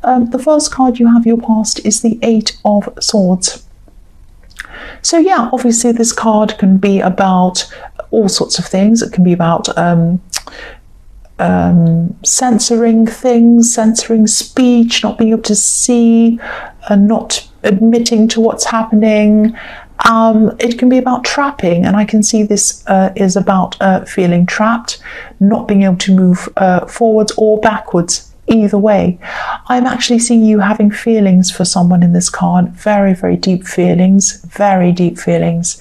the first card you have, your past, is the Eight of Swords. So yeah, obviously this card can be about all sorts of things. It can be about censoring things, censoring speech, not being able to see, not admitting to what's happening. It can be about trapping, and I can see this is about feeling trapped, not being able to move forwards or backwards. Either way, I'm actually seeing you having feelings for someone in this card, very, very deep feelings, very deep feelings.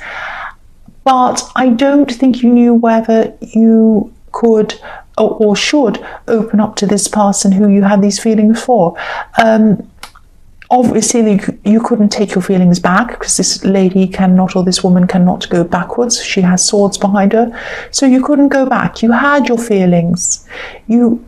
But I don't think you knew whether you could or should open up to this person who you had these feelings for. Obviously, you couldn't take your feelings back, because this lady cannot, or this woman cannot, go backwards. She has swords behind her. So you couldn't go back. You had your feelings. You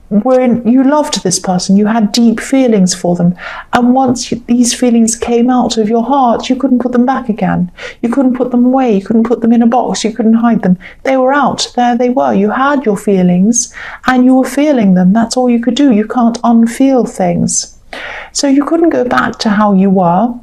loved this person, you had deep feelings for them, and once these feelings came out of your heart, you couldn't put them back again. You couldn't put them away, you couldn't put them in a box, you couldn't hide them. They were out, there they were. You had your feelings and you were feeling them. That's all you could do. You can't unfeel things. So you couldn't go back to how you were,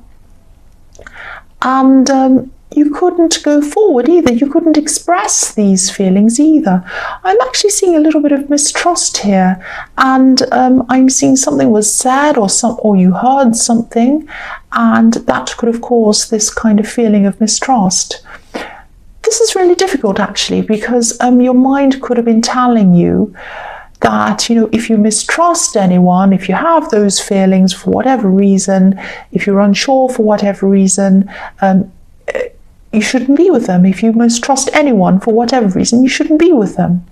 and you couldn't go forward either. You couldn't express these feelings either. I'm actually seeing a little bit of mistrust here, and I'm seeing something was said, or you heard something, and that could have caused this kind of feeling of mistrust. This is really difficult, actually, because your mind could have been telling you that, if you mistrust anyone, if you have those feelings for whatever reason, if you're unsure for whatever reason, you shouldn't be with them. If you mistrust anyone for whatever reason, you shouldn't be with them.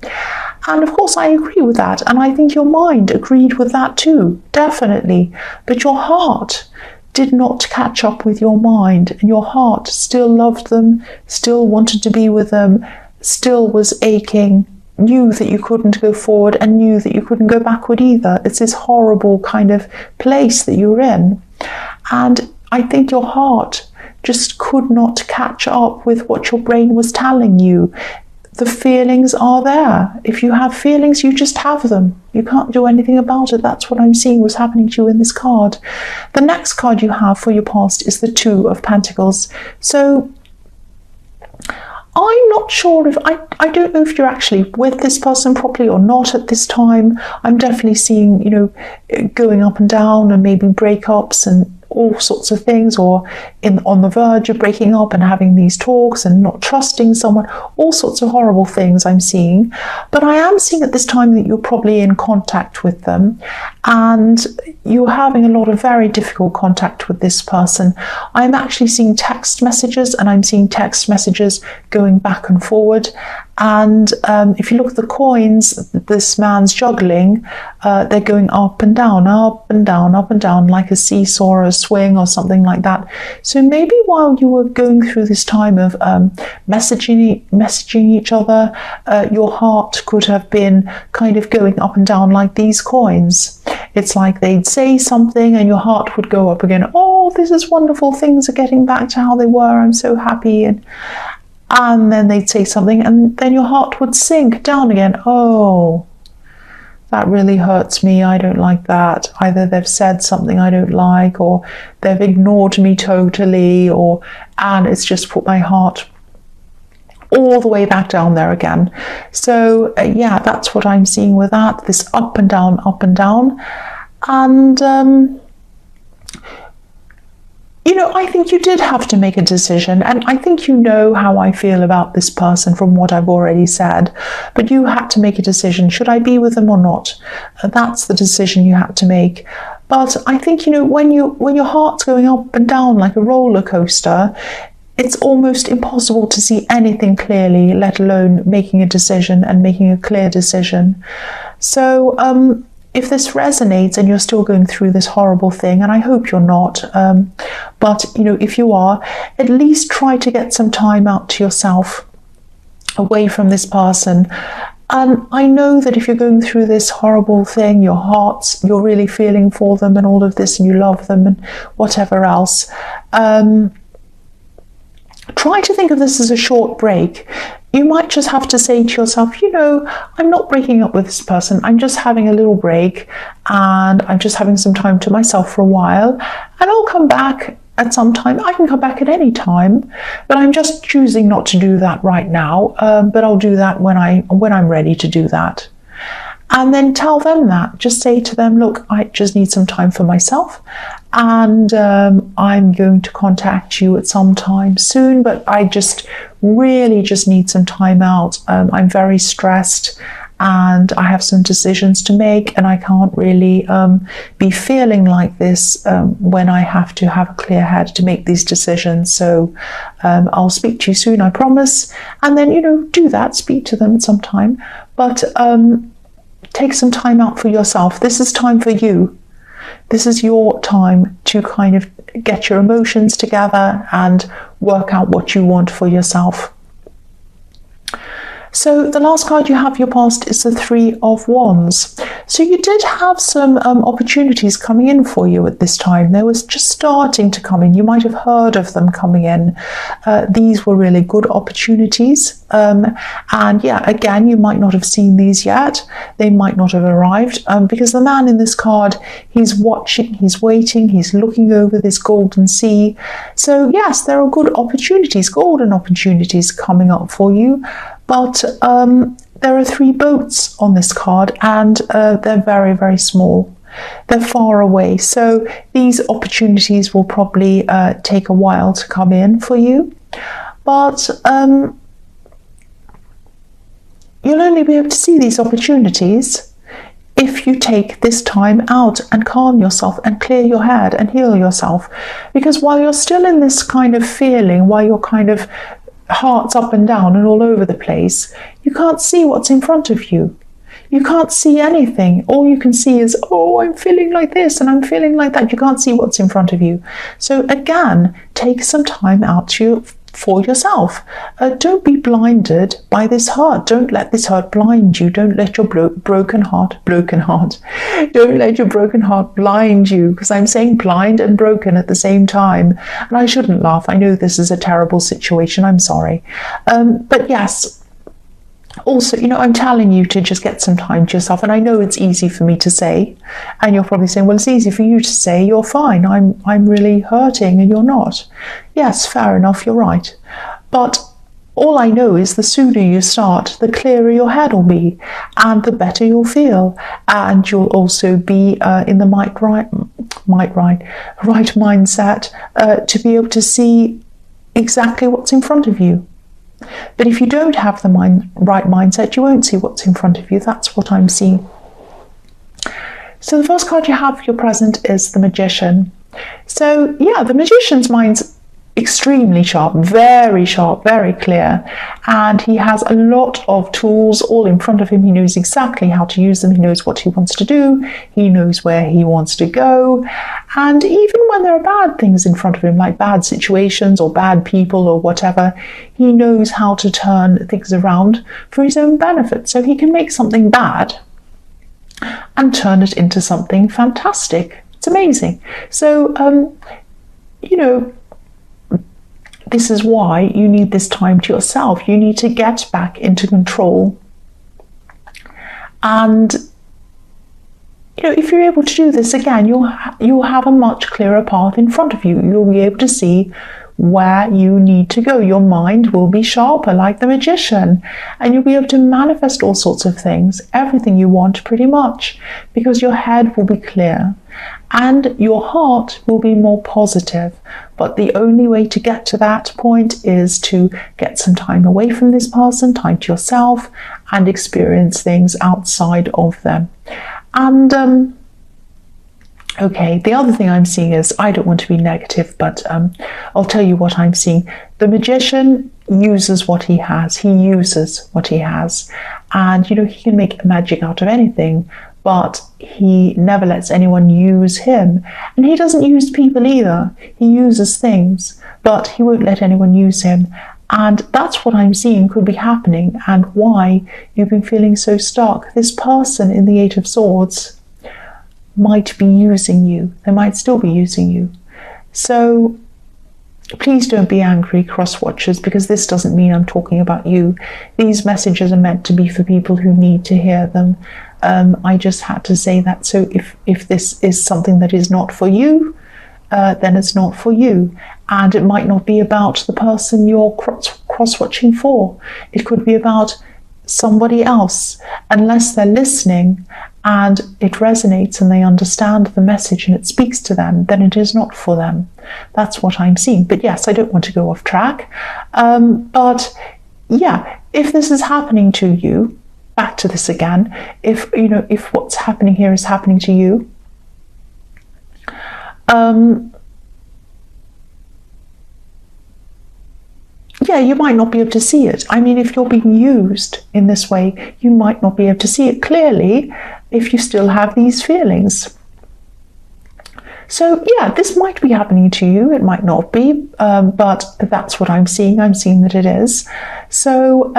And of course, I agree with that. And I think your mind agreed with that too, definitely. But your heart did not catch up with your mind. And your heart still loved them, still wanted to be with them, still was aching, knew that you couldn't go forward, and knew that you couldn't go backward either. It's this horrible kind of place that you're in. And I think your heart just could not catch up with what your brain was telling you. The feelings are there. If you have feelings, you just have them. You can't do anything about it. That's what I'm seeing was happening to you in this card. The next card you have for your past is the Two of Pentacles. So I'm not sure if, I don't know if you're actually with this person properly or not at this time. I'm definitely seeing, going up and down, and maybe breakups and all sorts of things, or on the verge of breaking up and having these talks and not trusting someone, all sorts of horrible things I'm seeing. But I am seeing at this time that you're probably in contact with them, and you're having a lot of very difficult contact with this person. I'm actually seeing text messages, and I'm seeing text messages going back and forward. And if you look at the coins this man's juggling, they're going up and down, up and down, up and down, like a seesaw or a swing or something like that. So maybe while you were going through this time of messaging each other, your heart could have been kind of going up and down like these coins. It's like they'd say something and your heart would go up again. Oh, this is wonderful. Things are getting back to how they were. I'm so happy. And then they'd say something, and then your heart would sink down again. Oh, that really hurts me. I don't like that. Either they've said something I don't like, or they've ignored me totally, and it's just put my heart all the way back down there again. So yeah, that's what I'm seeing with that, this up and down, up and down. And I think you did have to make a decision, and I think you know how I feel about this person from what I've already said, but you had to make a decision. Should I be with them or not? That's the decision you had to make. But I think, when your heart's going up and down like a roller coaster, it's almost impossible to see anything clearly, let alone making a decision and making a clear decision. So if this resonates and you're still going through this horrible thing, and I hope you're not, but if you are, at least try to get some time out to yourself, away from this person. And I know that if you're going through this horrible thing, you're really feeling for them and all of this, and you love them and whatever else. Try to think of this as a short break. you might just have to say to yourself, I'm not breaking up with this person. I'm just having a little break and I'm just having some time to myself for a while, and I'll come back at some time. I can come back at any time, but I'm just choosing not to do that right now. But I'll do that when I'm ready to do that. And then tell them that. Just say to them, look, I just need some time for myself, and I'm going to contact you at some time soon, but I just really just need some time out. I'm very stressed and I have some decisions to make, and I can't really be feeling like this when I have to have a clear head to make these decisions. So I'll speak to you soon, I promise. And then, do that, speak to them at some time, but take some time out for yourself. This is time for you. This is your time to kind of get your emotions together and work out what you want for yourself. So the last card you have your past is the Three of Wands. So you did have some opportunities coming in for you at this time. They was just starting to come in. You might have heard of them coming in. These were really good opportunities. And yeah, again, you might not have seen these yet. They might not have arrived because the man in this card, he's watching, he's waiting, he's looking over this golden sea. So yes, there are good opportunities, golden opportunities coming up for you. But there are 3 boats on this card, and they're very, very small. They're far away. So these opportunities will probably take a while to come in for you. But you'll only be able to see these opportunities if you take this time out and calm yourself and clear your head and heal yourself. Because while you're still in this kind of feeling, while you're kind of heart's up and down and all over the place, you can't see what's in front of you. You can't see anything. All you can see is, oh, I'm feeling like this and I'm feeling like that. You can't see what's in front of you. So again, take some time out for yourself. Don't be blinded by this hurt. Don't let this hurt blind you. Don't let your broken heart, don't let your broken heart blind you, because I'm saying blind and broken at the same time. And I shouldn't laugh. I know this is a terrible situation. I'm sorry. But yes, also, I'm telling you to just get some time to yourself. And I know it's easy for me to say, and you're probably saying, well, it's easy for you to say, you're fine. I'm really hurting and you're not. Yes, fair enough, you're right. But all I know is the sooner you start, the clearer your head will be, and the better you'll feel. And you'll also be in the right mindset to be able to see exactly what's in front of you. But if you don't have the right mindset, you won't see what's in front of you. That's what I'm seeing. So the first card you have for your present is the Magician. So yeah, the Magician's mind's extremely sharp, very clear, and he has a lot of tools all in front of him. He knows exactly how to use them. He knows what he wants to do. He knows where he wants to go. And even when there are bad things in front of him, like bad situations or bad people or whatever, he knows how to turn things around for his own benefit. So he can make something bad and turn it into something fantastic. It's amazing. So, this is why you need this time to yourself. You need to get back into control. And, if you're able to do this again, you'll have a much clearer path in front of you. You'll be able to see where you need to go. Your mind will be sharper, like the Magician, and you'll be able to manifest all sorts of things, everything you want pretty much, because your head will be clear and your heart will be more positive. But the only way to get to that point is to get some time away from this person, time to yourself, and experience things outside of them. And okay, the other thing I'm seeing is, I don't want to be negative, but I'll tell you what I'm seeing. The Magician uses what he has. He uses what he has. And, he can make magic out of anything, but he never lets anyone use him. And he doesn't use people either. He uses things, but he won't let anyone use him. And that's what I'm seeing could be happening, and why you've been feeling so stuck. This person in the Eight of Swords might be using you. They might still be using you. So Please don't be angry, cross-watchers, because this doesn't mean I'm talking about you. These messages are meant to be for people who need to hear them. I just had to say that. So if this is something that is not for you, then it's not for you. And it might not be about the person you're cross-watching for. It could be about somebody else. Unless they're listening and it resonates and they understand the message and it speaks to them, then it is not for them. That's what I'm seeing. But yes, I don't want to go off track. But yeah, if this is happening to you, back to this again, if what's happening here is happening to you, yeah, you might not be able to see it. I mean, if you're being used in this way, you might not be able to see it clearly if you still have these feelings. So yeah, this might be happening to you. It might not be, but that's what I'm seeing. I'm seeing that it is. So,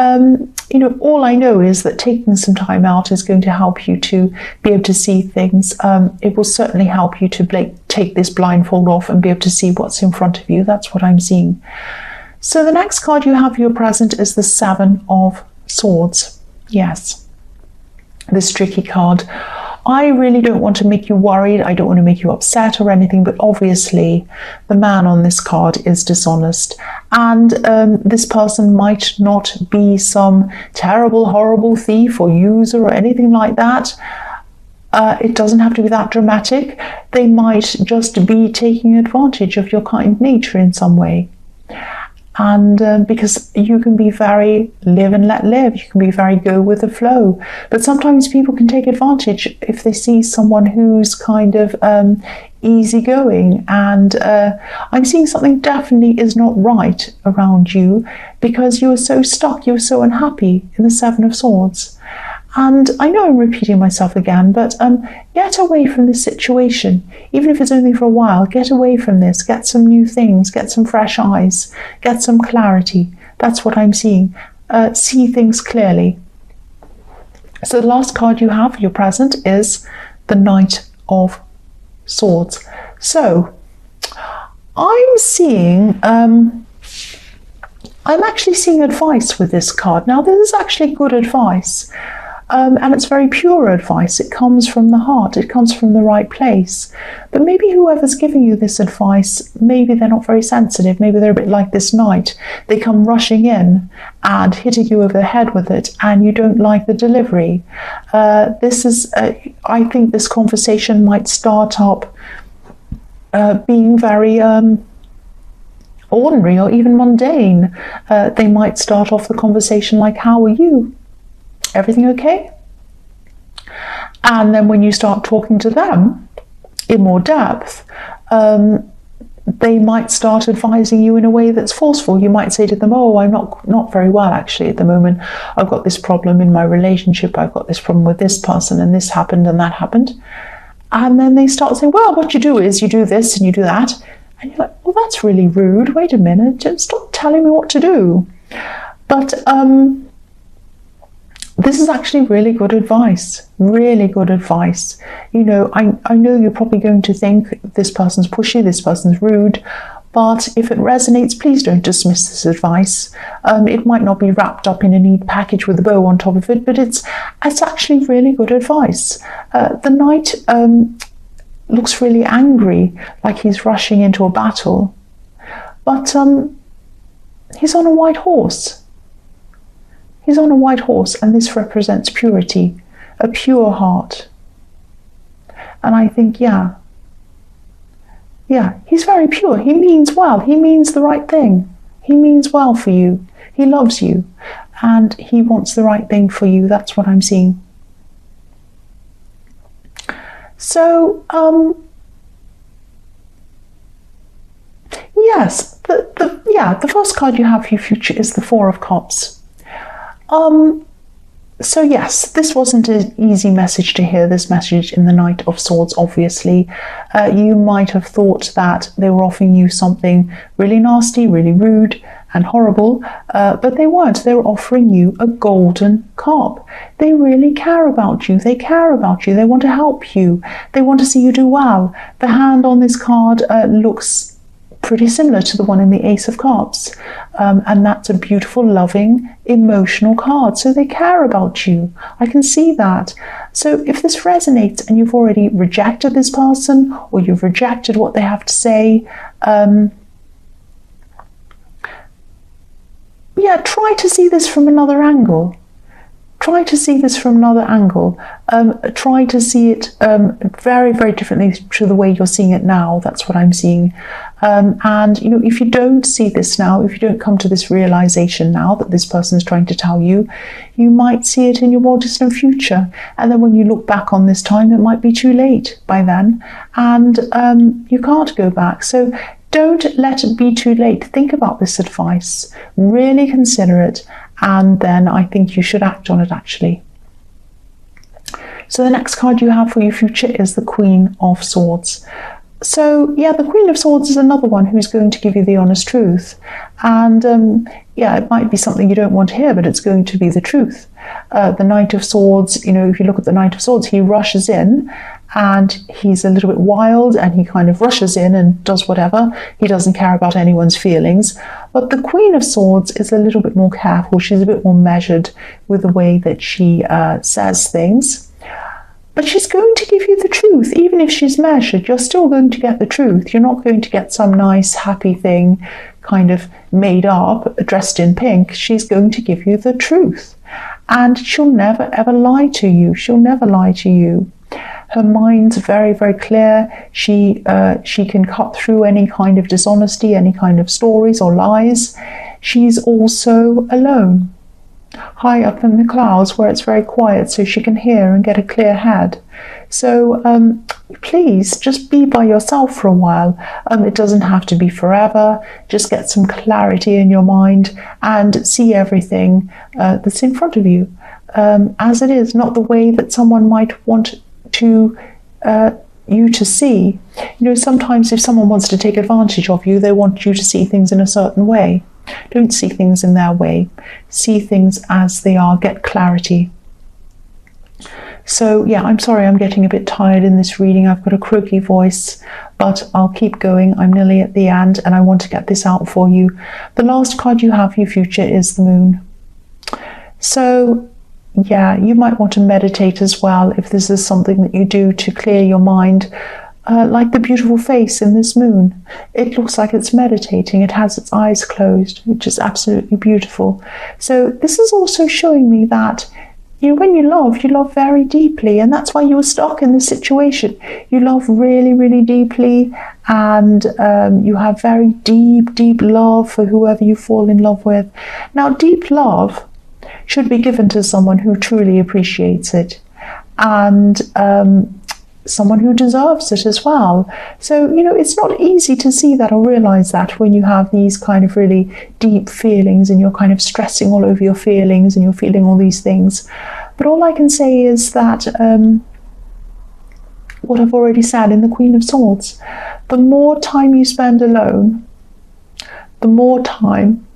all I know is that taking some time out is going to help you to be able to see things. It will certainly help you to take this blindfold off and be able to see what's in front of you. That's what I'm seeing. So the next card you have for your present is the Seven of Swords. Yes, this tricky card. I really don't want to make you worried. I don't want to make you upset or anything, but obviously the man on this card is dishonest. And this person might not be some terrible, horrible thief or user or anything like that. It doesn't have to be that dramatic. They might just be taking advantage of your kind nature in some way. And because you can be very live and let live, you can be very go with the flow. But sometimes people can take advantage if they see someone who's kind of easygoing. And I'm seeing something definitely is not right around you because you are so stuck, you are so unhappy in the Seven of Swords. And I know I'm repeating myself again, but get away from this situation. Even if it's only for a while, get away from this. Get some new things, get some fresh eyes, get some clarity. That's what I'm seeing. See things clearly. So the last card you have for your present is the Knight of Swords. So I'm seeing... I'm actually seeing advice with this card. Now, this is actually good advice. And it's very pure advice. It comes from the heart. It comes from the right place. But maybe whoever's giving you this advice, maybe they're not very sensitive. Maybe they're a bit like this knight. They come rushing in and hitting you over the head with it, and you don't like the delivery. I think this conversation might start up being very ordinary or even mundane. They might start off the conversation like, "How are you? Everything okay?" And then when you start talking to them in more depth, they might start advising you in a way that's forceful. You might say to them, "Oh, I'm not very well actually at the moment. I've got this problem in my relationship. I've got this problem with this person, and this happened and that happened." And then they start saying, "Well, what you do is you do this and you do that." And you're like, "Well, that's really rude. Wait a minute. Just stop telling me what to do." But this is actually really good advice. Really good advice. I know you're probably going to think this person's pushy, this person's rude, but if it resonates, please don't dismiss this advice. It might not be wrapped up in a neat package with a bow on top of it, but it's actually really good advice. The knight looks really angry, like he's rushing into a battle, but he's on a white horse. He's on a white horse, and this represents purity, a pure heart. And I think, yeah, he's very pure. He means well. He means the right thing. He means well for you. He loves you, and he wants the right thing for you. That's what I'm seeing. So, yes, the first card you have for your future is the Four of Cups. So yes, this wasn't an easy message to hear, this message in the Knight of Swords, obviously. You might have thought that they were offering you something really nasty, really rude and horrible, but they weren't. They were offering you a golden cup. They really care about you. They care about you. They want to help you. They want to see you do well. The hand on this card looks pretty similar to the one in the Ace of Cups. And that's a beautiful, loving, emotional card. So they care about you. I can see that. So if this resonates and you've already rejected this person, or you've rejected what they have to say, try to see this from another angle. Try to see this from another angle. Try to see it very, very differently to the way you're seeing it now. That's what I'm seeing. And, if you don't see this now, if you don't come to this realization now that this person is trying to tell you, you might see it in your more distant future. And then when you look back on this time, it might be too late by then. And you can't go back. So don't let it be too late. Think about this advice. Really consider it. And then I think you should act on it, actually. So the next card you have for your future is the Queen of Swords. So, the Queen of Swords is another one who's going to give you the honest truth. And, it might be something you don't want to hear, but it's going to be the truth. The Knight of Swords, if you look at the Knight of Swords, he rushes in and he's a little bit wild and he kind of rushes in and does whatever. He doesn't care about anyone's feelings. But the Queen of Swords is a little bit more careful. She's a bit more measured with the way that she says things. But she's going to give you the truth. Even if she's measured, you're still going to get the truth. You're not going to get some nice, happy thing kind of made up, dressed in pink. She's going to give you the truth. And she'll never, ever lie to you. She'll never lie to you. Her mind's very, very clear. She can cut through any kind of dishonesty, any kind of stories or lies. She's also alone, high up in the clouds where it's very quiet, so she can hear and get a clear head. So please just be by yourself for a while. It doesn't have to be forever. Just get some clarity in your mind and see everything that's in front of you as it is, not the way that someone might want to you to see. Sometimes if someone wants to take advantage of you, they want you to see things in a certain way. Don't see things in their way. See things as they are. Get clarity. So I'm sorry I'm getting a bit tired in this reading. I've got a croaky voice, but I'll keep going. I'm nearly at the end and I want to get this out for you. The last card you have for your future is the Moon. So you might want to meditate as well if this is something that you do to clear your mind. Like the beautiful face in this moon. It looks like it's meditating. It has its eyes closed, which is absolutely beautiful. So this is also showing me that when you love very deeply, and that's why you were stuck in this situation. You love really, really deeply, and you have very deep, deep love for whoever you fall in love with. Now, deep love should be given to someone who truly appreciates it, and someone who deserves it as well. So, it's not easy to see that or realize that when you have these kind of really deep feelings and you're kind of stressing all over your feelings and you're feeling all these things. But all I can say is that what I've already said in the Queen of Swords, the more time you spend alone, the more time,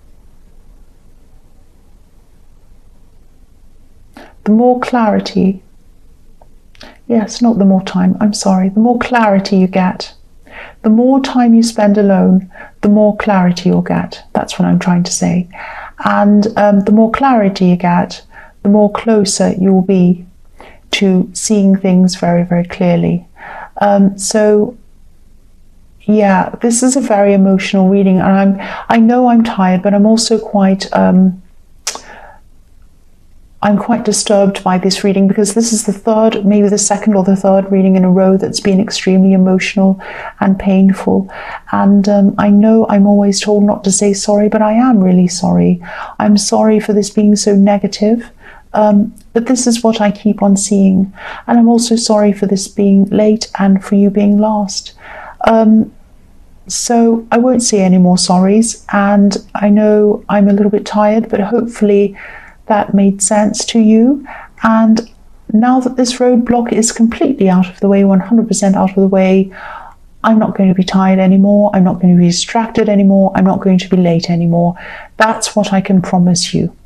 the more clarity. Yes, not the more time, I'm sorry. The more clarity you get. The more time you spend alone, the more clarity you'll get. That's what I'm trying to say. And the more clarity you get, the more closer you will be to seeing things very, very clearly. So this is a very emotional reading. And I know I'm tired, but I'm also quite... I'm quite disturbed by this reading because this is the third, maybe the second or the third reading in a row that's been extremely emotional and painful. And I know I'm always told not to say sorry, but I am really sorry. I'm sorry for this being so negative, but this is what I keep on seeing. And I'm also sorry for this being late and for you being lost. So I won't say any more sorries. And I know I'm a little bit tired, but hopefully that made sense to you. And now that this roadblock is completely out of the way, 100% out of the way, I'm not going to be tired anymore. I'm not going to be distracted anymore. I'm not going to be late anymore. That's what I can promise you.